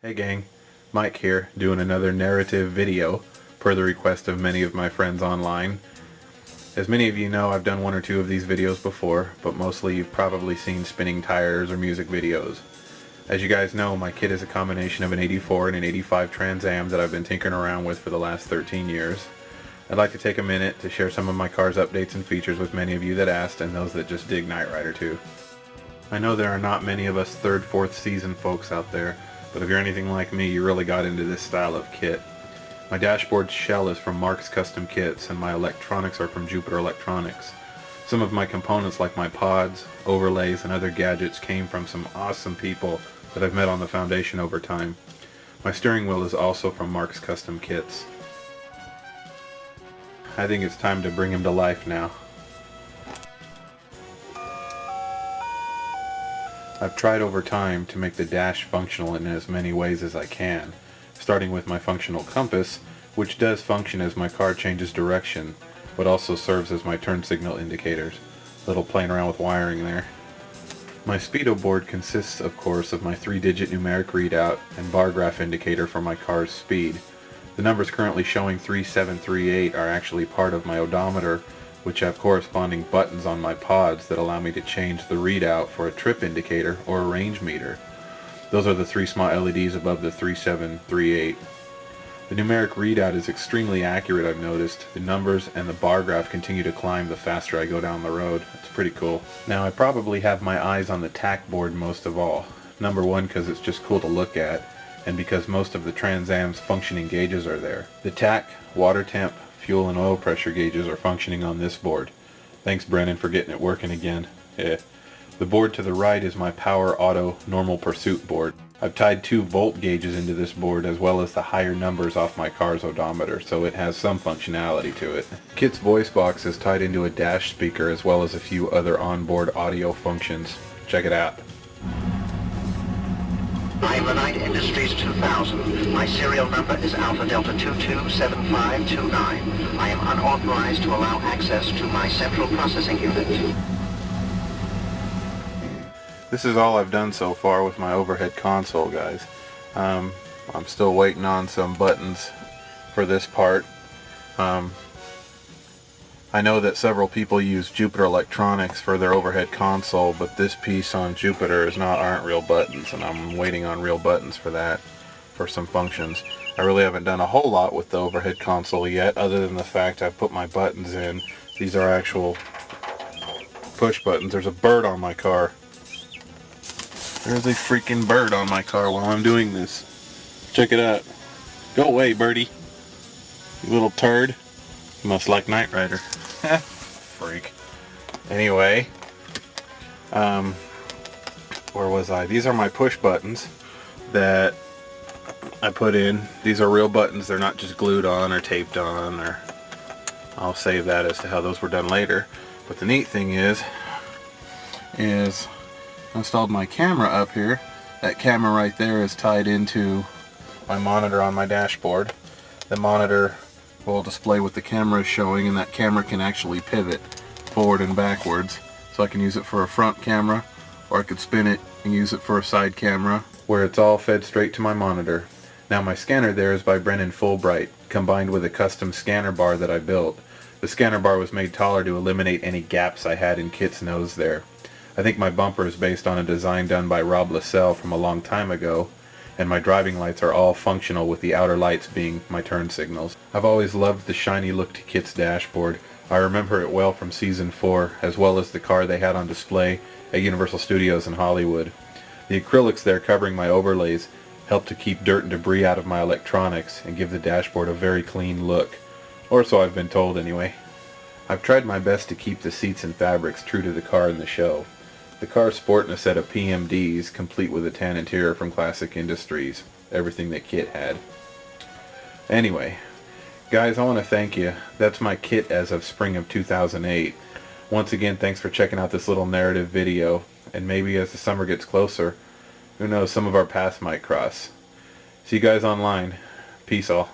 Hey gang, Mike here, doing another narrative video per the request of many of my friends online. As many of you know, I've done one or two of these videos before, but mostly you've probably seen spinning tires or music videos. As you guys know, my kit is a combination of an 84 and an 85 Trans Am that I've been tinkering around with for the last 13 years. I'd like to take a minute to share some of my car's updates and features with many of you that asked and those that just dig Knight Rider too. I know there are not many of us 3rd, 4th season folks out there, but if you're anything like me, you really got into this style of kit. My dashboard shell is from Mark's Custom Kits, and my electronics are from Jupiter Electronics. Some of my components like my pods, overlays, and other gadgets came from some awesome people that I've met on the foundation over time. My steering wheel is also from Mark's Custom Kits. I think it's time to bring him to life now. I've tried over time to make the dash functional in as many ways as I can, starting with my functional compass, which does function as my car changes direction, but also serves as my turn signal indicators. A little playing around with wiring there. My Speedo Board consists, of course, of my 3-digit numeric readout and bar graph indicator for my car's speed. The numbers currently showing 3738 are actually part of my odometer, which have corresponding buttons on my pods that allow me to change the readout for a trip indicator or a range meter. Those are the 3 small LEDs above the 3738. The numeric readout is extremely accurate, I've noticed. The numbers and the bar graph continue to climb the faster I go down the road. It's pretty cool. Now I probably have my eyes on the Tack Board most of all. Number one, because it's just cool to look at, and because most of the Trans Am's functioning gauges are there. The Tack, water temp, fuel and oil pressure gauges are functioning on this board. Thanks Brennan for getting it working again. The board to the right is my Power Auto Normal Pursuit board. I've tied 2 volt gauges into this board as well as the higher numbers off my car's odometer, so it has some functionality to it. Kit's voice box is tied into a dash speaker as well as a few other onboard audio functions. Check it out. I am the Knight Industries 2000. My serial number is Alpha Delta 227529. I am unauthorized to allow access to my central processing unit. This is all I've done so far with my overhead console, guys. I'm still waiting on some buttons for this part. I know that several people use Jupiter Electronics for their overhead console, but this piece on Jupiter aren't real buttons, and I'm waiting on real buttons for that, for some functions. I really haven't done a whole lot with the overhead console yet, other than the fact I've put my buttons in. These are actual push buttons. There's a bird on my car. There's a freaking bird on my car while I'm doing this. Check it out. Go away, birdie. You little turd. You must like Knight Rider. Freak. Anyway, where was I? These are my push buttons that I put in. These are real buttons. They're not just glued on or taped on, or I'll save that as to how those were done later. But the neat thing is I installed my camera up here. That camera right there is tied into my monitor on my dashboard. The monitor will display what the camera is showing, and that camera can actually pivot forward and backwards. So I can use it for a front camera, or I could spin it and use it for a side camera, where it's all fed straight to my monitor. Now my scanner there is by Brennan Fulbright, combined with a custom scanner bar that I built. The scanner bar was made taller to eliminate any gaps I had in Kit's nose there. I think my bumper is based on a design done by Rob Lassell from a long time ago, and my driving lights are all functional, with the outer lights being my turn signals. I've always loved the shiny look to Kit's dashboard. I remember it well from season 4, as well as the car they had on display at Universal Studios in Hollywood. The acrylics there covering my overlays help to keep dirt and debris out of my electronics and give the dashboard a very clean look. Or so I've been told anyway. I've tried my best to keep the seats and fabrics true to the car in the show. The car's sporting a set of PMDs, complete with a tan interior from Classic Industries. Everything that Kit had. Anyway, guys, I want to thank you. That's my kit as of spring of 2008. Once again, thanks for checking out this little narrative video. And maybe as the summer gets closer, who knows, some of our paths might cross. See you guys online. Peace all.